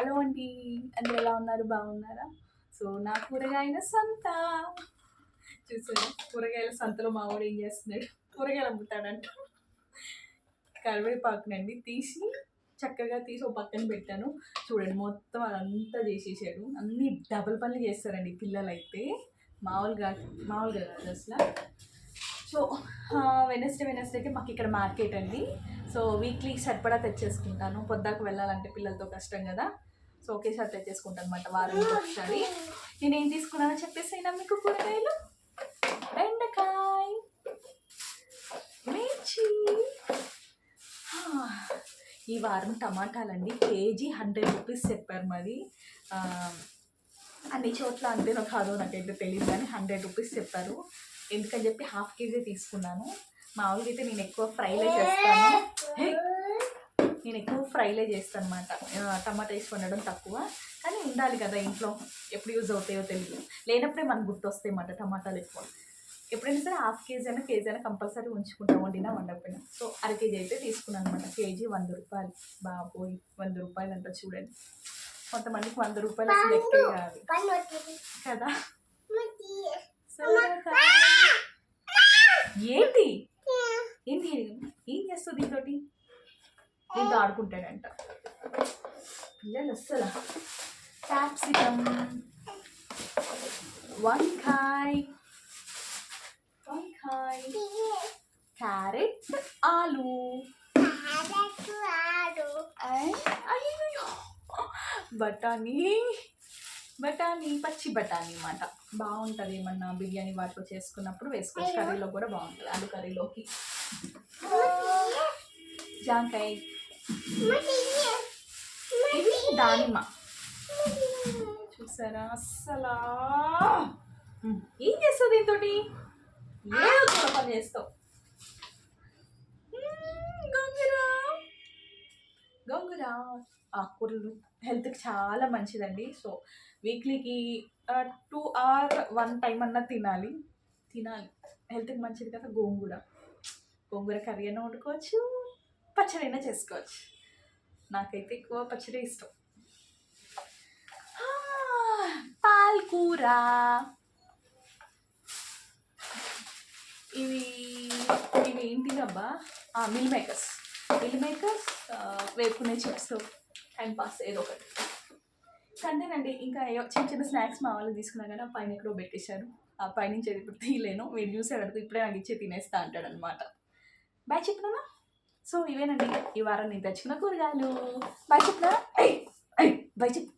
Hello అండి, అందరు ఎలా ఉన్నారు? బాగున్నారా? సో నా కూరగాయల సంత చూసారా, కూరగాయల సంతలో మా వాడు ఏం చేస్తున్నాడు, కూరగాయలు అమ్ముతాడంట. కరివేపాకునండి చక్కగా తీసి ఒక పక్కన పెట్టాను. చూడండి, మొత్తం అదంతా చేసేసాడు. అన్ని డబుల్ పనులు చేస్తారండి పిల్లలు అయితే, మామూలుగా మామూలుగా కాదు అసలు. సో వెనస్డేకి మాకు ఇక్కడ మార్కెట్ అండి. సో వీక్లీ సరిపడా తెచ్చేసుకుంటాను. పొద్దాకు వెళ్ళాలంటే పిల్లలతో కష్టం కదా. సో ఒకేసారి తెచ్చేసుకుంటాను అనమాట, వారానికి ఒకసారి. నేనేం తీసుకున్నానో చెప్పేసైనా మీకు. కూరగాయలు బెండకాయ, మిర్చి. ఈ వారం టమాటాలండి కేజీ 100 రూపీస్ చెప్పారు. మరి అన్ని చోట్ల అంతేనో కాదో నాకైతే తెలియదు, కానీ 100 రూపీస్ చెప్పారు. ఎందుకని చెప్పి హాఫ్ కేజీ తీసుకున్నాను. మామూలుగా అయితే నేను ఎక్కువ ఫ్రైలే చేస్తాను అనమాట. టమాటా వేసి వండడం తక్కువ, కానీ ఉండాలి కదా ఇంట్లో, ఎప్పుడు యూజ్ అవుతాయో తెలియదు. లేనప్పుడే మనకు గుర్తొస్తాయి అన్నమాట టమాటాలు ఎక్కువ. ఎప్పుడైనా సరే హాఫ్ కేజీ అయినా కంపల్సరీ ఉంచుకుంటాం, వండినా వండకపోయినా. సో అర కేజీ అయితే తీసుకున్నాను అనమాట. కేజీ 100 రూపాయలు. బాబోయ్, 100 రూపాయలు అంట చూడండి. కొంతమందికి 100 రూపాయలు అసలు ఎక్కే కాదు కదా. ఏంటి ఏంటి ఏం చేస్తుంది దీంతో ఆడుకుంటాడంట పిల్లలు అస్సలు. క్యాప్సికమ్, వంకాయ, క్యారెట్, ఆలు, బఠానీ, పచ్చి బఠానీ అన్నమాట. బాగుంటుంది, ఏమన్నా బిర్యానీ వాటిలో చేసుకున్నప్పుడు వేసుకోవచ్చు. కర్రీలో కూడా బాగుంటుంది, ఆలు కర్రీలోకి. జాంకాయ, ఇది దానిమ్మ. చూసారా అస్సలా ఏం చేస్తావు దీంతో? ఏదో కూడా పని చేస్తావు. గోంగూర ఆకుకూరలు హెల్త్కి చాలా మంచిదండి. సో వీక్లీకి 2 or 1 టైం అన్నా తినాలి. హెల్త్కి మంచిది కదా. గోంగూర కర్రీ అయినా వండుకోవచ్చు, పచ్చడి అయినా చేసుకోవచ్చు. నాకైతే ఎక్కువ పచ్చడి ఇష్టం. పాలకూర, ఇవి ఏంటిదబ్బా, మిల్ మేకర్స్ వేపుకునే చిప్స్, టైంపాస్ ఏదో ఒకటి అంతేనండి. ఇంకా చిన్న చిన్న స్నాక్స్ మా వాళ్ళు తీసుకున్నా కానీ ఆ పైన ఎక్కడో పెట్టేశారు. ఆ పైనుంచి అది ఇప్పుడు తీయలేను. వీడు చూసాడు, ఇప్పుడే నాకు ఇచ్చే తినేస్తా అంటాడు అనమాట. బాయ్ చెప్పినా. సో ఇవేనండి ఈ వారం నేను తెచ్చుకున్న కూరగాయలు. బాయ్ చెప్పినా. బాయ్ చెప్పు.